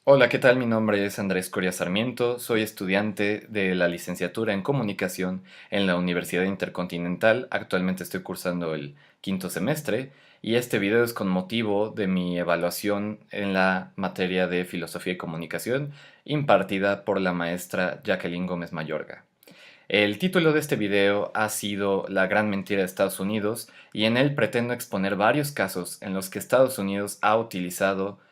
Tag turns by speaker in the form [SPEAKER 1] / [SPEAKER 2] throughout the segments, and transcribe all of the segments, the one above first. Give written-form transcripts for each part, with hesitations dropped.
[SPEAKER 1] Hola, ¿qué tal? Mi nombre es Andrés Coria Sarmiento, soy estudiante de la licenciatura en Comunicación en la Universidad Intercontinental. Actualmente estoy cursando el quinto semestre y este video es con motivo de mi evaluación en la materia de Filosofía y Comunicación impartida por la maestra Jacqueline Gómez Mayorga. El título de este video ha sido La gran mentira de Estados Unidos y en él pretendo exponer varios casos en los que Estados Unidos ha utilizado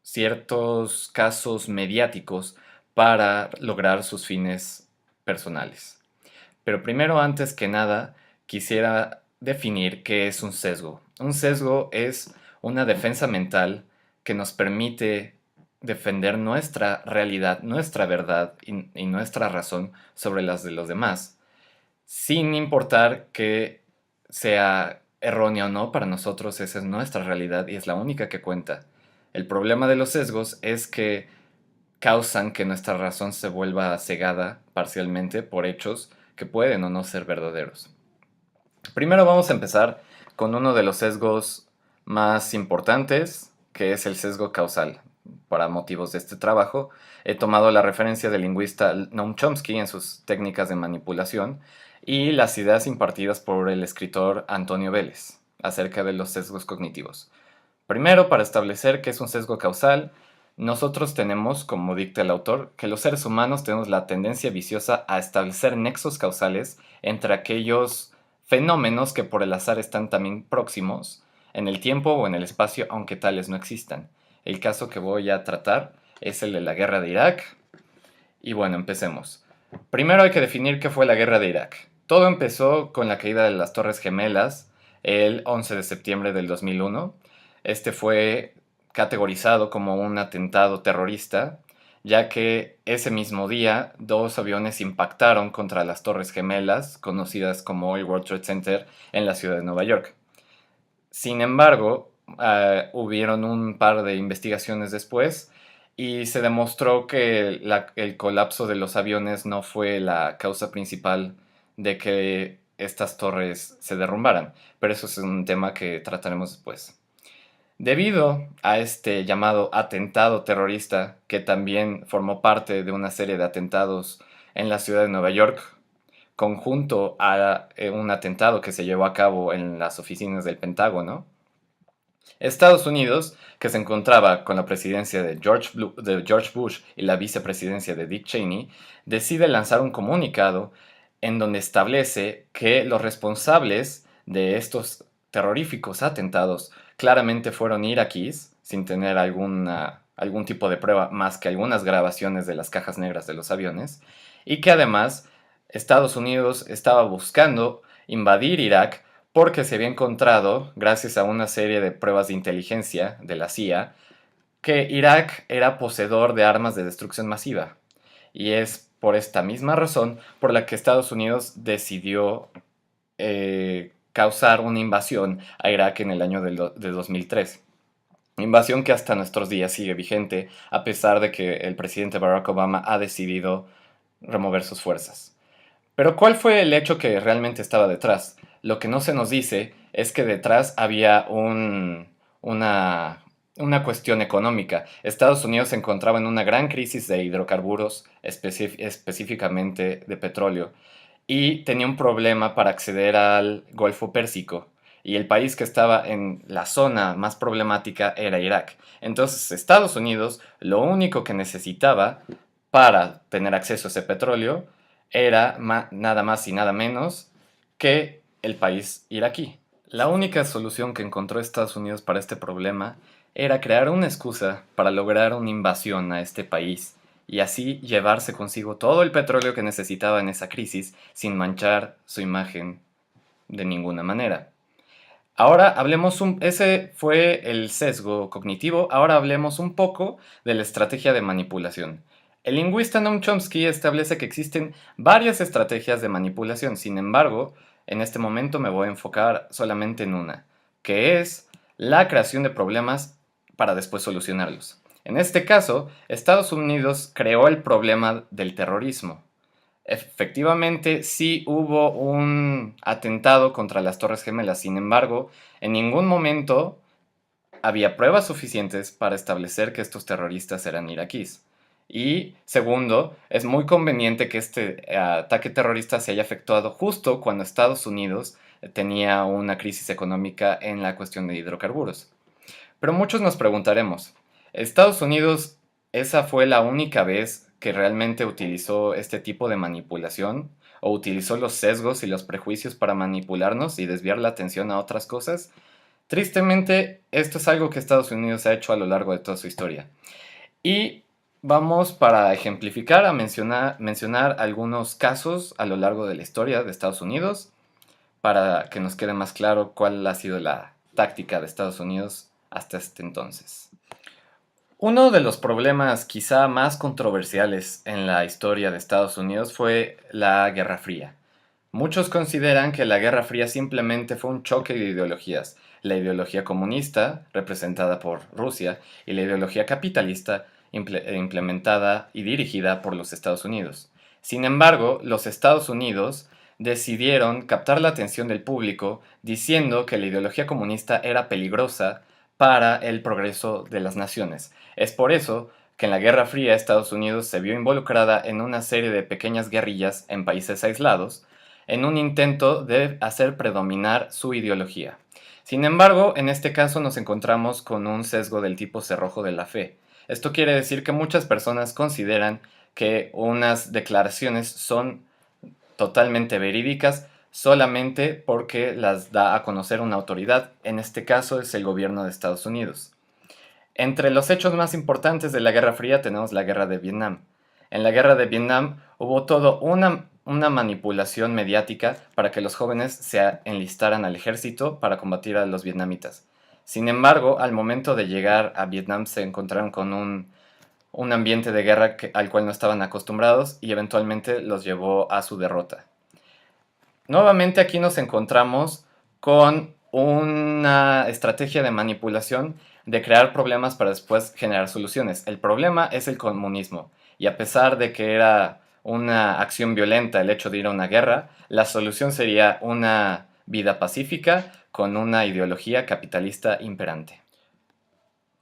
[SPEAKER 1] ciertos casos mediáticos para lograr sus fines personales. Pero primero, antes que nada, quisiera definir qué es un sesgo. Un sesgo es una defensa mental que nos permite defender nuestra realidad, nuestra verdad y nuestra razón sobre las de los demás, sin importar que sea errónea o no. Para nosotros esa es nuestra realidad y es la única que cuenta. El problema de los sesgos es que causan que nuestra razón se vuelva cegada parcialmente por hechos que pueden o no ser verdaderos. Primero vamos a empezar con uno de los sesgos más importantes, que es el sesgo causal. Para motivos de este trabajo, he tomado la referencia del lingüista Noam Chomsky en sus técnicas de manipulación y las ideas impartidas por el escritor Antonio Vélez acerca de los sesgos cognitivos. Primero, para establecer qué es un sesgo causal, nosotros tenemos, como dicta el autor, que los seres humanos tenemos la tendencia viciosa a establecer nexos causales entre aquellos fenómenos que por el azar están también próximos en el tiempo o en el espacio, aunque tales no existan. El caso que voy a tratar es el de la guerra de Irak. Y bueno, empecemos. Primero hay que definir qué fue la guerra de Irak. Todo empezó con la caída de las Torres Gemelas el 11 de septiembre del 2001. Este fue categorizado como un atentado terrorista, ya que ese mismo día dos aviones impactaron contra las Torres Gemelas, conocidas como el World Trade Center, en la ciudad de Nueva York. Sin embargo, hubieron un par de investigaciones después y se demostró que el colapso de los aviones no fue la causa principal de que estas torres se derrumbaran, pero eso es un tema que trataremos después. Debido a este llamado atentado terrorista, que también formó parte de una serie de atentados en la ciudad de Nueva York, conjunto a un atentado que se llevó a cabo en las oficinas del Pentágono, Estados Unidos, que se encontraba con la presidencia de George Bush y la vicepresidencia de Dick Cheney, decide lanzar un comunicado en donde establece que los responsables de estos terroríficos atentados claramente fueron iraquíes, sin tener algún tipo de prueba más que algunas grabaciones de las cajas negras de los aviones, y que además Estados Unidos estaba buscando invadir Irak porque se había encontrado, gracias a una serie de pruebas de inteligencia de la CIA, que Irak era poseedor de armas de destrucción masiva. Y es por esta misma razón por la que Estados Unidos decidió causar una invasión a Irak en el año de 2003. Invasión que hasta nuestros días sigue vigente, a pesar de que el presidente Barack Obama ha decidido remover sus fuerzas. Pero ¿cuál fue el hecho que realmente estaba detrás? Lo que no se nos dice es que detrás había una cuestión económica. Estados Unidos se encontraba en una gran crisis de hidrocarburos, específicamente de petróleo, y tenía un problema para acceder al Golfo Pérsico. Y el país que estaba en la zona más problemática era Irak. Entonces Estados Unidos lo único que necesitaba para tener acceso a ese petróleo era nada más y nada menos que el país iraquí. La única solución que encontró Estados Unidos para este problema era crear una excusa para lograr una invasión a este país y así llevarse consigo todo el petróleo que necesitaba en esa crisis sin manchar su imagen de ninguna manera. Ahora ese fue el sesgo cognitivo, ahora hablemos un poco de la estrategia de manipulación. El lingüista Noam Chomsky establece que existen varias estrategias de manipulación, sin embargo, en este momento me voy a enfocar solamente en una, que es la creación de problemas para después solucionarlos. En este caso, Estados Unidos creó el problema del terrorismo. Efectivamente, sí hubo un atentado contra las Torres Gemelas, sin embargo, en ningún momento había pruebas suficientes para establecer que estos terroristas eran iraquíes. Y segundo, es muy conveniente que este ataque terrorista se haya efectuado justo cuando Estados Unidos tenía una crisis económica en la cuestión de hidrocarburos. Pero muchos nos preguntaremos, ¿Estados Unidos esa fue la única vez que realmente utilizó este tipo de manipulación? ¿O utilizó los sesgos y los prejuicios para manipularnos y desviar la atención a otras cosas? Tristemente, esto es algo que Estados Unidos ha hecho a lo largo de toda su historia. Y vamos para ejemplificar a mencionar algunos casos a lo largo de la historia de Estados Unidos para que nos quede más claro cuál ha sido la táctica de Estados Unidos hasta este entonces. Uno de los problemas quizá más controversiales en la historia de Estados Unidos fue la Guerra Fría. Muchos consideran que la Guerra Fría simplemente fue un choque de ideologías, la ideología comunista, representada por Rusia, y la ideología capitalista, implementada y dirigida por los Estados Unidos. Sin embargo, los Estados Unidos decidieron captar la atención del público diciendo que la ideología comunista era peligrosa para el progreso de las naciones. Es por eso que en la Guerra Fría Estados Unidos se vio involucrada en una serie de pequeñas guerrillas en países aislados, en un intento de hacer predominar su ideología. Sin embargo, en este caso nos encontramos con un sesgo del tipo cerrojo de la fe. Esto quiere decir que muchas personas consideran que unas declaraciones son totalmente verídicas solamente porque las da a conocer una autoridad, en este caso es el gobierno de Estados Unidos. Entre los hechos más importantes de la Guerra Fría tenemos la Guerra de Vietnam. En la Guerra de Vietnam hubo todo una manipulación mediática para que los jóvenes se enlistaran al ejército para combatir a los vietnamitas. Sin embargo, al momento de llegar a Vietnam se encontraron con un ambiente de guerra al cual no estaban acostumbrados y eventualmente los llevó a su derrota. Nuevamente aquí nos encontramos con una estrategia de manipulación de crear problemas para después generar soluciones. El problema es el comunismo y a pesar de que era una acción violenta el hecho de ir a una guerra, la solución sería una vida pacífica con una ideología capitalista imperante.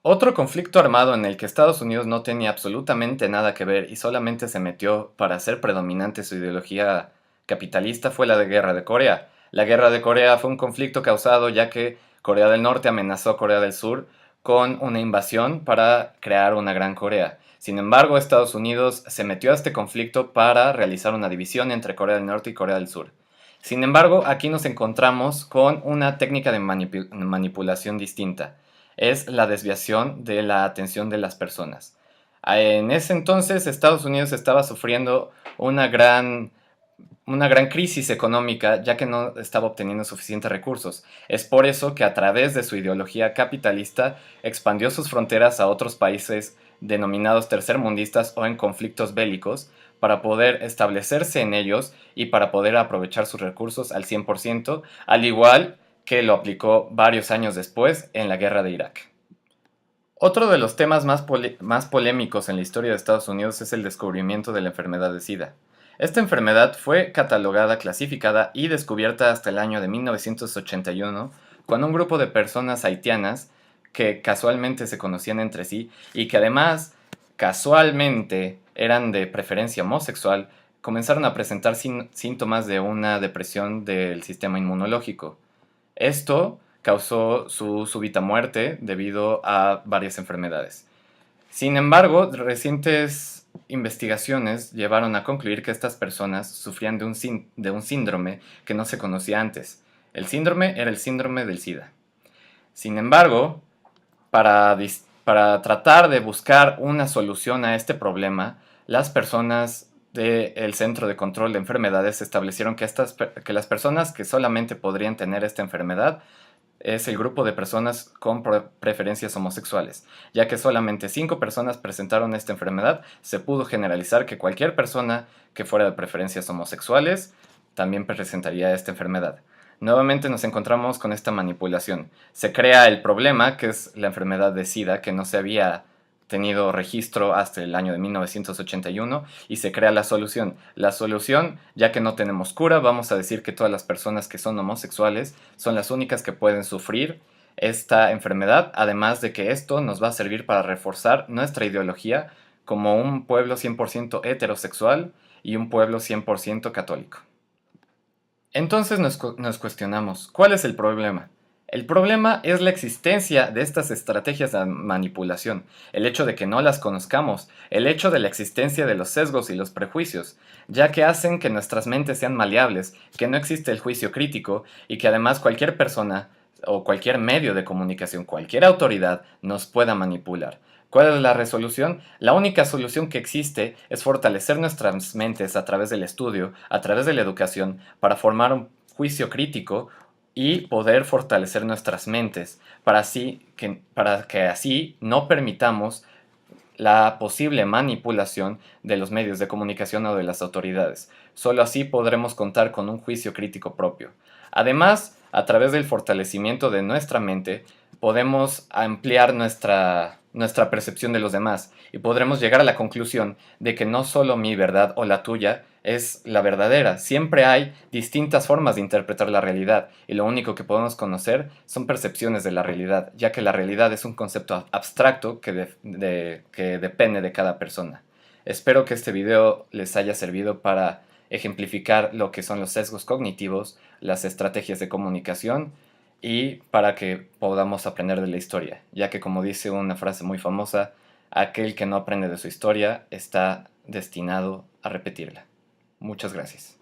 [SPEAKER 1] Otro conflicto armado en el que Estados Unidos no tenía absolutamente nada que ver y solamente se metió para hacer predominante su ideología capitalista fue la de Guerra de Corea. La Guerra de Corea fue un conflicto causado ya que Corea del Norte amenazó a Corea del Sur con una invasión para crear una Gran Corea. Sin embargo, Estados Unidos se metió a este conflicto para realizar una división entre Corea del Norte y Corea del Sur. Sin embargo, aquí nos encontramos con una técnica de manipulación distinta. Es la desviación de la atención de las personas. En ese entonces Estados Unidos estaba sufriendo una gran crisis económica ya que no estaba obteniendo suficientes recursos. Es por eso que a través de su ideología capitalista expandió sus fronteras a otros países denominados tercermundistas o en conflictos bélicos para poder establecerse en ellos y para poder aprovechar sus recursos al 100%, al igual que lo aplicó varios años después en la guerra de Irak. Otro de los temas más polémicos en la historia de Estados Unidos es el descubrimiento de la enfermedad de SIDA. Esta enfermedad fue catalogada, clasificada y descubierta hasta el año de 1981, cuando un grupo de personas haitianas que casualmente se conocían entre sí y que además casualmente eran de preferencia homosexual, comenzaron a presentar síntomas de una depresión del sistema inmunológico. Esto causó su súbita muerte debido a varias enfermedades. Sin embargo, recientes investigaciones llevaron a concluir que estas personas sufrían de un síndrome que no se conocía antes. El síndrome era el síndrome del SIDA. Sin embargo, para tratar de buscar una solución a este problema, las personas del Centro de Control de Enfermedades establecieron que las personas que solamente podrían tener esta enfermedad es el grupo de personas con preferencias homosexuales. Ya que solamente 5 personas presentaron esta enfermedad, se pudo generalizar que cualquier persona que fuera de preferencias homosexuales también presentaría esta enfermedad. Nuevamente nos encontramos con esta manipulación. Se crea el problema, que es la enfermedad de SIDA, que no se había tenido registro hasta el año de 1981 y se crea la solución. La solución, ya que no tenemos cura, vamos a decir que todas las personas que son homosexuales son las únicas que pueden sufrir esta enfermedad, además de que esto nos va a servir para reforzar nuestra ideología como un pueblo 100% heterosexual y un pueblo 100% católico. Entonces nos cuestionamos, ¿cuál es el problema? El problema es la existencia de estas estrategias de manipulación, el hecho de que no las conozcamos, el hecho de la existencia de los sesgos y los prejuicios, ya que hacen que nuestras mentes sean maleables, que no existe el juicio crítico y que además cualquier persona o cualquier medio de comunicación, cualquier autoridad nos pueda manipular. ¿Cuál es la resolución? La única solución que existe es fortalecer nuestras mentes a través del estudio, a través de la educación, para formar un juicio crítico y poder fortalecer nuestras mentes para que así no permitamos la posible manipulación de los medios de comunicación o de las autoridades. Solo así podremos contar con un juicio crítico propio. Además, a través del fortalecimiento de nuestra mente, podemos ampliar nuestra percepción de los demás y podremos llegar a la conclusión de que no solo mi verdad o la tuya es la verdadera. Siempre hay distintas formas de interpretar la realidad y lo único que podemos conocer son percepciones de la realidad, ya que la realidad es un concepto abstracto que depende de cada persona. Espero que este video les haya servido para ejemplificar lo que son los sesgos cognitivos, las estrategias de comunicación y para que podamos aprender de la historia, ya que como dice una frase muy famosa, aquel que no aprende de su historia está destinado a repetirla. Muchas gracias.